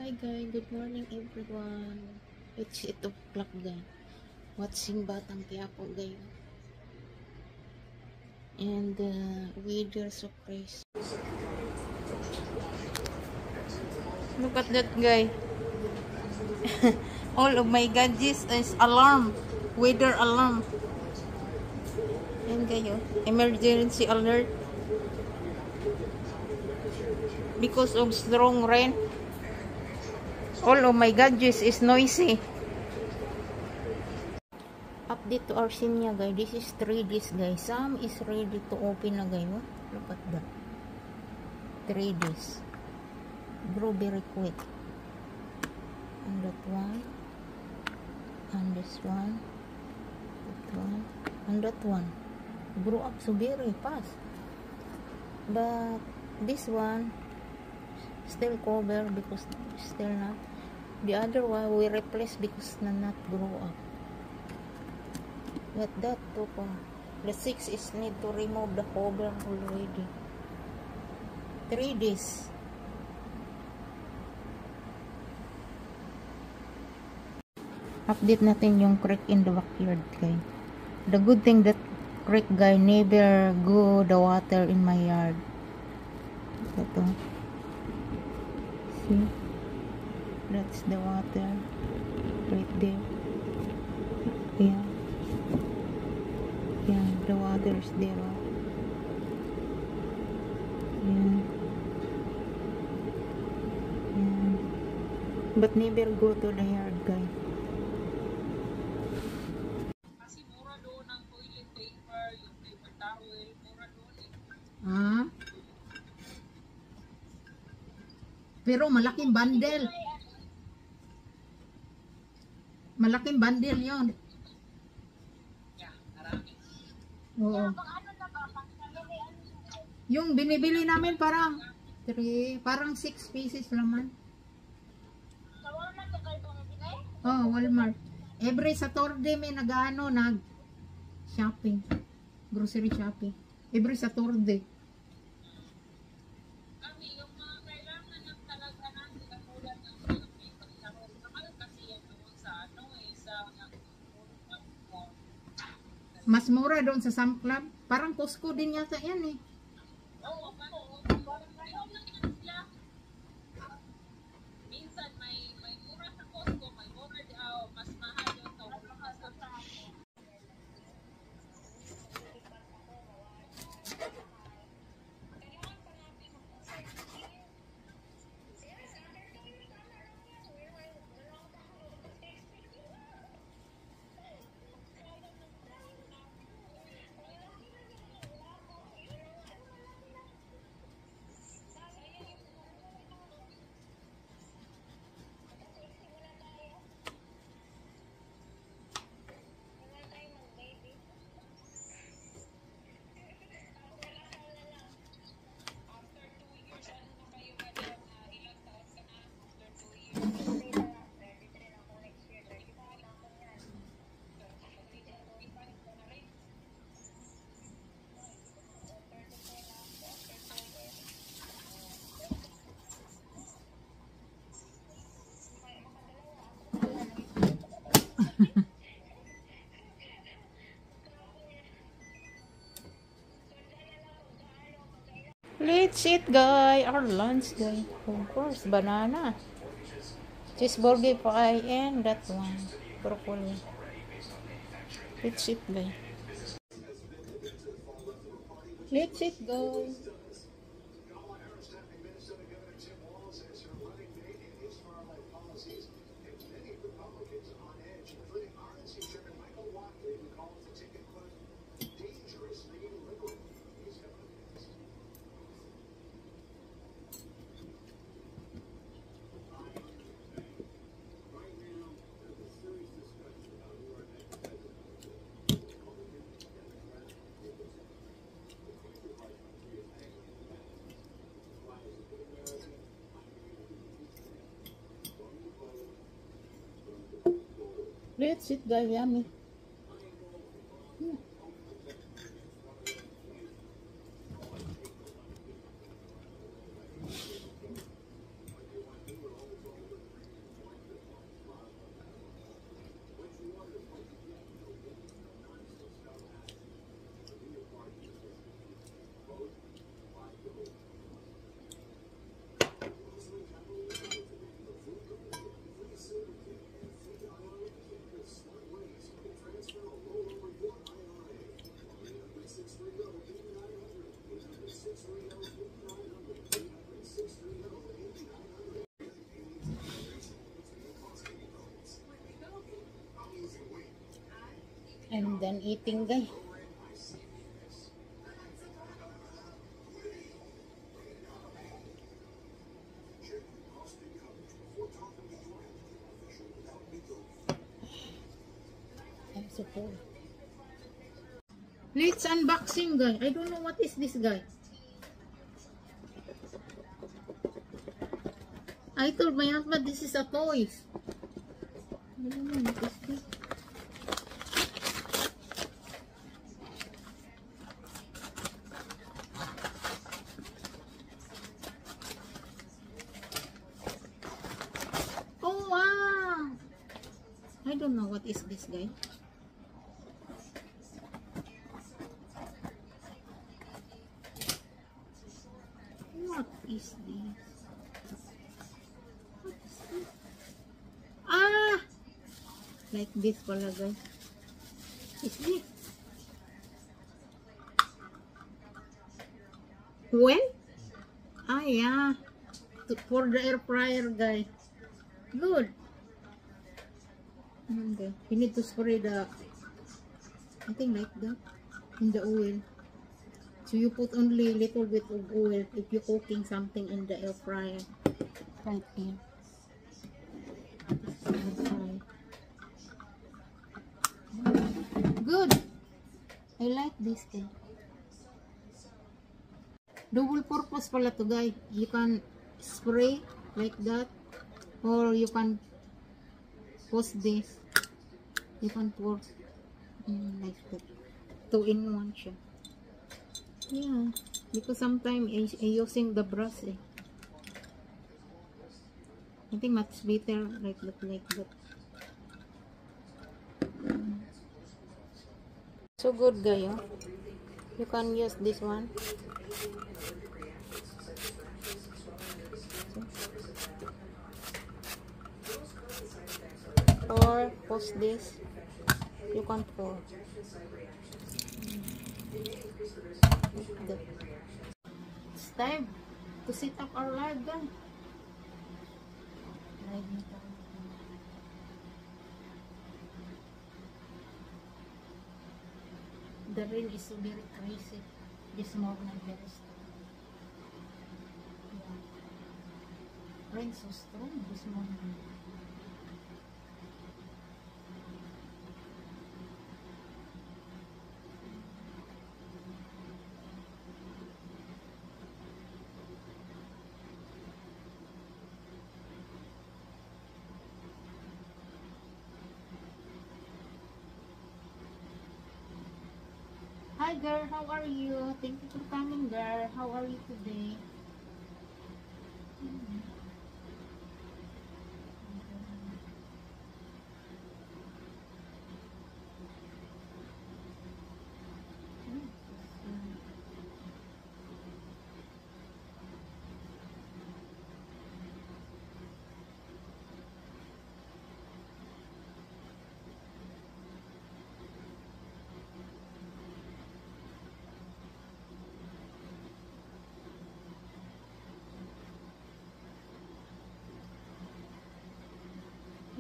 Hi guys, good morning everyone. It's 8 o'clock guys. Watching Batang Quiapo guys. And weather surprise. Look at that guy. All of my gadgets is alarm. Weather alarm. Yan kayo. Emergency alert. Because of strong rain. All of my gadgets is noisy. Update to our Arsinia guys. This is 3Ds guys. Some is ready to open na guys. Look at that. 3Ds. Grow very quick. And that one. And this one. That one. And that one. Grow up so very fast. But this one still cover because still not. The other one we replace because not grow up. But that too far. The 6 is need to remove the cover already. 3 days. Update natin yung creek in the backyard guys. The good thing that creek guy never go the water in my yard. Ito. See? That's the water right there. Yeah. Yeah, the water is there. Yeah. Yeah. But never go to the yard, guys. Kasi mura doon ang toilet paper, yung paper towel, mura doon eh. Ah? Pero malaking bundle. Malaking bundle yon. Yeah, marami. Oo. Yung binibili namin parang 6 pieces naman. Sa Walmart ka kayo bumibili? Oh, Walmart. Every Saturday may nag shopping. Grocery shopping. Every Saturday. Kami, yung mga kailangan ng talaga natin katulad ng mga paper towel. Mahal kasi yan doon sa ano eh, sa Mas mura doon sa Sam Club. Parang Costco din yata yan eh. oo, parang ayaw lang yan sila. Minsan may mura sa Costco, may mura mas mahal doon sa Walmart. Let's eat, guy. Our lunch, guy. Of course, banana. Cheeseburger pie and that one. Broccoli. Let's eat, guy. Let's eat, guy. Let's eat, guy. Yummy. I'm done eating, guys. I'm so full. Let's unboxing, guys. I don't know what is this, guy. I told my husband this is a toys. I don't know what is this. Oh wow! I don't know what is this, guy. What is this? What is this? Ah! Like this pala, guys. Is this? When? Ah, yeah. For the air fryer, guys. Good. Okay. You need to spray the, I think like that, in the oil. So you put only a little bit of oil if you're cooking something in the air fryer. Right here. Good. I like this thing. Double purpose pala to, guys. You can spray like that, or you can post this. You can pour like that. 2-in-1 siya. Yeah, because sometimes I using the brush eh. I think much better like that. So good, guys. Oh. You can use this one. Or post this. You can pour. It's time to set up our live gun. The rain is so very crazy this morning. Very strong. Yeah. Rain so strong this morning. Hi girl, how are you? Thank you for coming, girl. How are you today?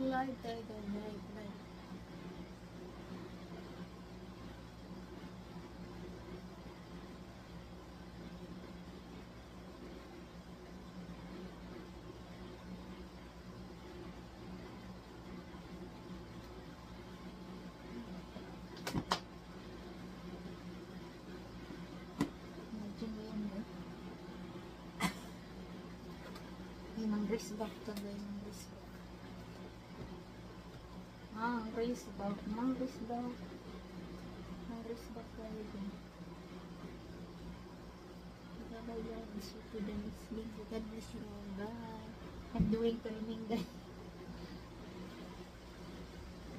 Light. Yung race back talaga yung race back. Race back. Race back. Race back talaga. Bye-bye guys. See you to the next video. God bless you all. Bye. I'm doing filming guys.